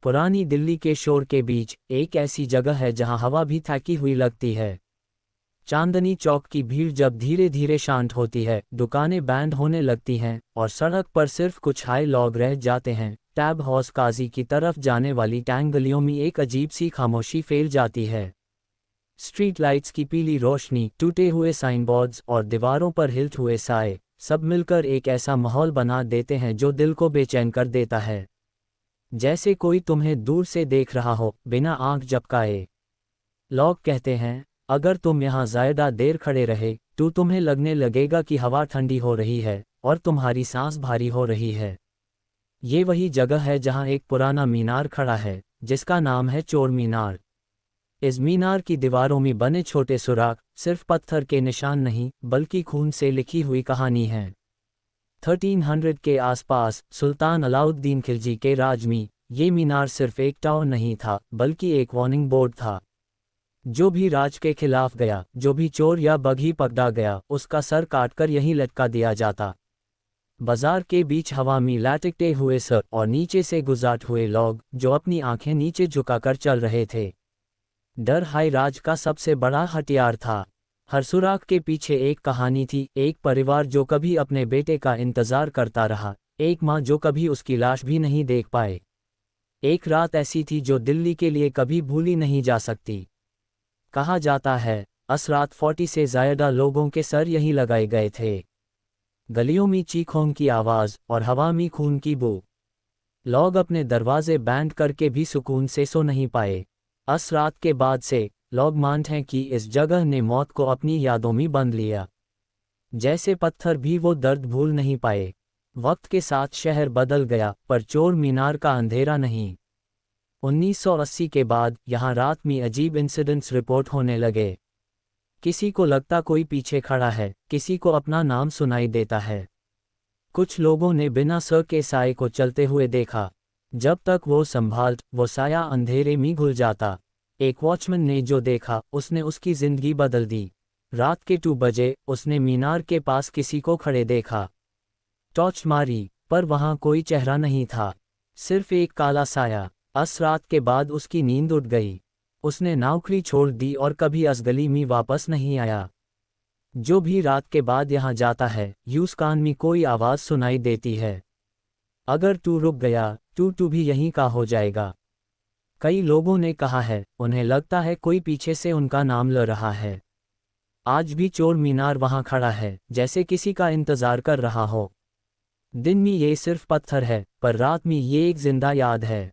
पुरानी दिल्ली के शोर के बीच एक ऐसी जगह है जहां हवा भी थकी हुई लगती है। चांदनी चौक की भीड़ जब धीरे धीरे शांत होती है, दुकानें बैंड होने लगती हैं और सड़क पर सिर्फ कुछ हाई लोग रह जाते हैं, टैब हाउस काजी की तरफ जाने वाली टैंग गलियों में एक अजीब सी खामोशी फैल जाती है। स्ट्रीट लाइट्स की पीली रोशनी, टूटे हुए साइन बोर्ड्स और दीवारों पर हिलते हुए साए, सब मिलकर एक ऐसा माहौल बना देते हैं जो दिल को बेचैन कर देता है। जैसे कोई तुम्हें दूर से देख रहा हो, बिना आंख झपकाए। लोग कहते हैं, अगर तुम यहाँ ज़्यादा देर खड़े रहे तो तुम्हें लगने लगेगा कि हवा ठंडी हो रही है और तुम्हारी सांस भारी हो रही है। ये वही जगह है जहाँ एक पुराना मीनार खड़ा है, जिसका नाम है चोर मीनार। इस मीनार की दीवारों में बने छोटे सुराख सिर्फ पत्थर के निशान नहीं, बल्कि खून से लिखी हुई कहानी है। 1300 के आसपास सुल्तान अलाउद्दीन खिलजी के राज में ये मीनार सिर्फ एक टावर नहीं था, बल्कि एक वार्निंग बोर्ड था। जो भी राज के खिलाफ गया, जो भी चोर या बघी पकड़ा गया, उसका सर काटकर यहीं लटका दिया जाता। बाजार के बीच हवा में लटकते हुए सर और नीचे से गुजरते हुए लोग जो अपनी आंखें नीचे झुकाकर चल रहे थे। डर हाई राज का सबसे बड़ा हथियार था। हर सुराख के पीछे एक कहानी थी, एक परिवार जो कभी अपने बेटे का इंतजार करता रहा, एक माँ जो कभी उसकी लाश भी नहीं देख पाए। एक रात ऐसी थी जो दिल्ली के लिए कभी भूली नहीं जा सकती। कहा जाता है, उस रात 40 से ज़्यादा लोगों के सर यहीं लगाए गए थे। गलियों में चीखों की आवाज़ और हवा में खून की बू। लोग अपने दरवाजे बैंड करके भी सुकून से सो नहीं पाए। उस रात के बाद से लोग मानते हैं कि इस जगह ने मौत को अपनी यादों में बंद लिया। जैसे पत्थर भी वो दर्द भूल नहीं पाए। वक्त के साथ शहर बदल गया, पर चोर मीनार का अंधेरा नहीं। 1980 के बाद यहाँ रात में अजीब इंसिडेंट्स रिपोर्ट होने लगे। किसी को लगता कोई पीछे खड़ा है, किसी को अपना नाम सुनाई देता है। कुछ लोगों ने बिना सर के साए को चलते हुए देखा। जब तक वो संभालता, वो साया अंधेरे में घुल जाता। एक वॉचमैन ने जो देखा, उसने उसकी जिंदगी बदल दी। रात के 2 बजे उसने मीनार के पास किसी को खड़े देखा। टॉर्च मारी, पर वहां कोई चेहरा नहीं था, सिर्फ एक काला साया। उस रात के बाद उसकी नींद उड़ गई। उसने नौकरी छोड़ दी और कभी उस गली में वापस नहीं आया। जो भी रात के बाद यहाँ जाता है, यूस कान में कोई आवाज़ सुनाई देती है, अगर तू रुक गया तू भी यहीं का हो जाएगा। कई लोगों ने कहा है, उन्हें लगता है कोई पीछे से उनका नाम ले रहा है। आज भी चोर मीनार वहाँ खड़ा है, जैसे किसी का इंतज़ार कर रहा हो। दिन में ये सिर्फ पत्थर है, पर रात में ये एक जिंदा याद है।